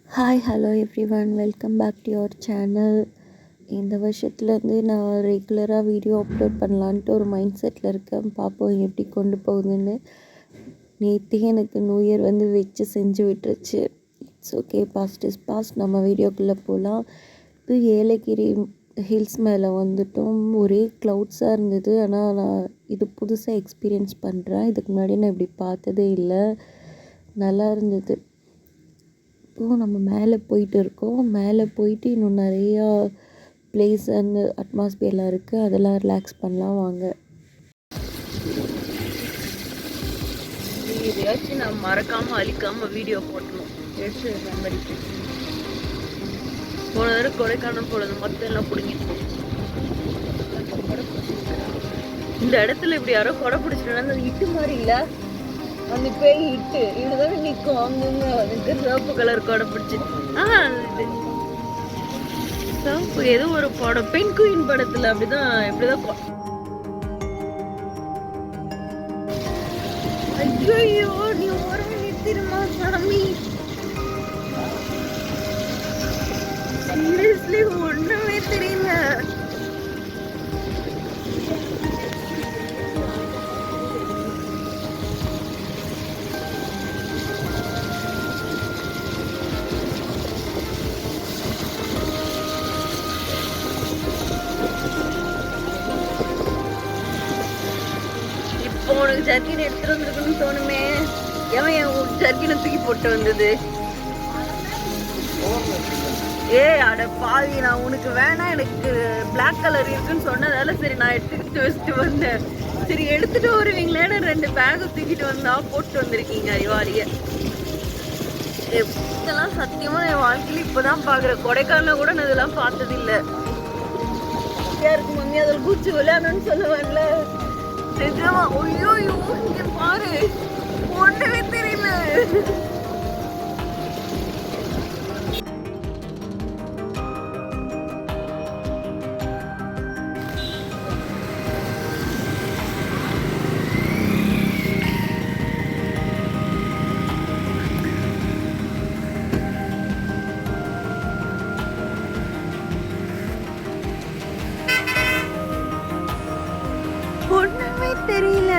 Hi hello everyone welcome back to your channel. இந்த வருஷத்துலேருந்து நான் ரெகுலராக வீடியோ அப்லோட் பண்ணலான்ட்டு ஒரு மைண்ட் செட்டில் இருக்கேன். பார்ப்போம் எப்படி கொண்டு போகுதுன்னு. நேற்றே எனக்கு நியூ இயர் வச்சு செஞ்சு விட்டுருச்சு. It's okay, past is past. நம்ம வீடியோக்குள்ளே போகலாம். இப்போ ஏலகிரி ஹில்ஸ் மேலே வந்துட்டோம். ஒரே க்ளவுட்ஸாக இருந்தது. ஆனால் நான் இது புதுசாக எக்ஸ்பீரியன்ஸ் பண்ணுறேன். இதுக்கு முன்னாடி நான் இப்படி பார்த்ததே இல்லை. நல்லா இருந்தது. இப்போது நம்ம மேலே போயிட்டு இருக்கோம். மேலே போயிட்டு இன்னும் நிறையா பிளேஸ் அண்ட் அட்மாஸ்பியர்லாம் இருக்குது. அதெல்லாம் ரிலாக்ஸ் பண்ணலாம் வாங்க. இதையாச்சும் நான் மறக்காமல் அழிக்காமல் வீடியோ போட்டணும். எடுத்து மெமரிக்கு போன தடவை கொடைக்கானல் போனது மொத்தம் எல்லாம் பிடிங்கிட்டு இந்த இடத்துல இப்படி யாரோ கொடை பிடிச்சிட்டு அந்த இட்டு மாதிரி இல்லை, அந்த பேய் இட்டு இதுதான் நிற்கும். அங்கங்க அதுக்கு சிவப்பு கலர் கொடை பிடிச்சி இது சிவப்பு ஏதோ ஒரு படம் பெண் குயின் படத்துல அப்படிதான் எப்படிதான். ஐயோ நீ ஒரு நிறுத்திடுமா சாமி. சீரியஸ்லி ஒண்ணுமே தெரியல. இப்போ உனக்கு ஜர்க்கின் எடுத்துட்டு வந்துருக்குன்னு தோணுமே. எவன் என் ஜர்க்கினை தூக்கி போட்டு வந்தது? அட பாவி, நான் உனக்கு வேணா எனக்கு பிளாக் கலர் இருக்குன்னு சொன்னதால சரி நான் எடுத்துக்கிட்டு வச்சுட்டு வந்தேன். சரி எடுத்துட்டு வருவீங்களேன்னு 2 பேக் தூக்கிட்டு வந்தா போட்டு வந்திருக்கீங்க அறிவாளிய. இதெல்லாம் சத்தியமா என் வாழ்க்கையில இப்பதான் பாக்குறேன். கொடைக்கானல கூட நான் இதெல்லாம் பார்த்தது இல்ல. இருக்கு மம்மி அதில் பூச்சி விளையாடணும்னு சொல்லுவான்ல, நிஜமா. ஐயோ இங்க பாரு, ஒண்ணுமே தெரியல. ஒண்ணுமே தெரியல.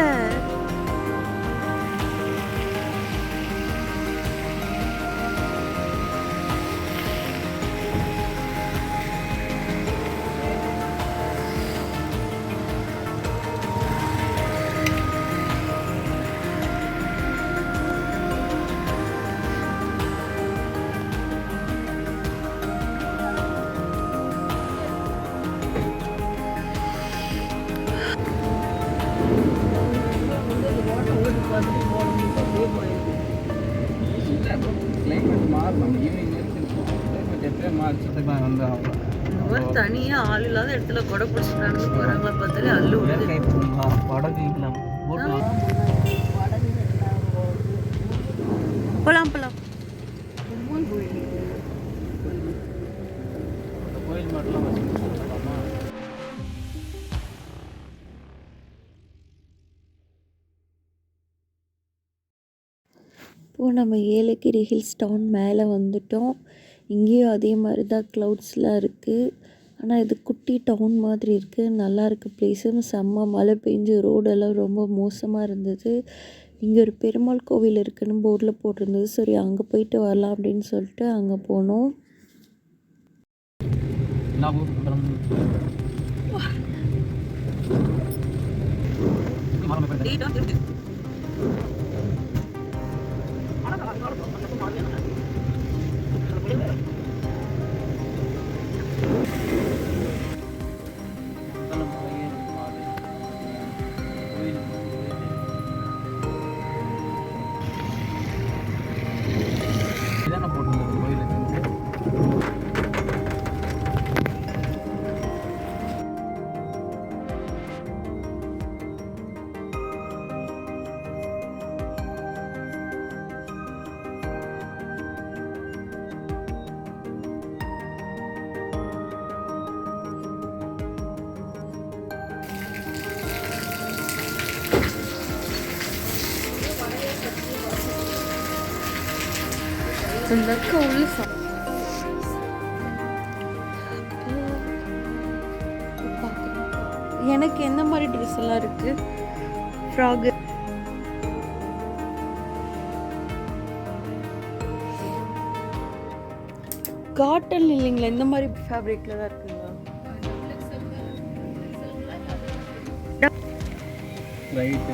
தனியா ஆள் இல்லாத இடத்துல கொடை பிடிச்சி நடந்து போறாங்களா பார்த்தாலே அல்லு போலாம் போலாம். இப்போது நம்ம ஏலகிரி ஹில்ஸ் டவுன் மேலே வந்துட்டோம். இங்கேயும் அதே மாதிரி தான் க்ளவுட்ஸ்லாம் இருக்குது. ஆனால் இது குட்டி டவுன் மாதிரி இருக்குது. நல்லா இருக்குது பிளேஸும். செம்ம மழை பெஞ்சு ரோடெல்லாம் ரொம்ப மோசமாக இருந்தது. இங்கே ஒரு பெருமாள் கோவில் இருக்குன்னு போர்டில் போட்டிருந்தது. சரி அங்கே போயிட்டு வரலாம் அப்படின்னு சொல்லிட்டு அங்கே போனோம். இந்த அக்கா உள்ள எனக்கு எந்த மாதிரி ட்ரெஸ் எல்லாம் இருக்கு ஃப்ராக் காட்டன் இல்லைங்களா இந்த மாதிரி ஃபேப்ரிக்ல தான் இருக்குங்களா ரைட்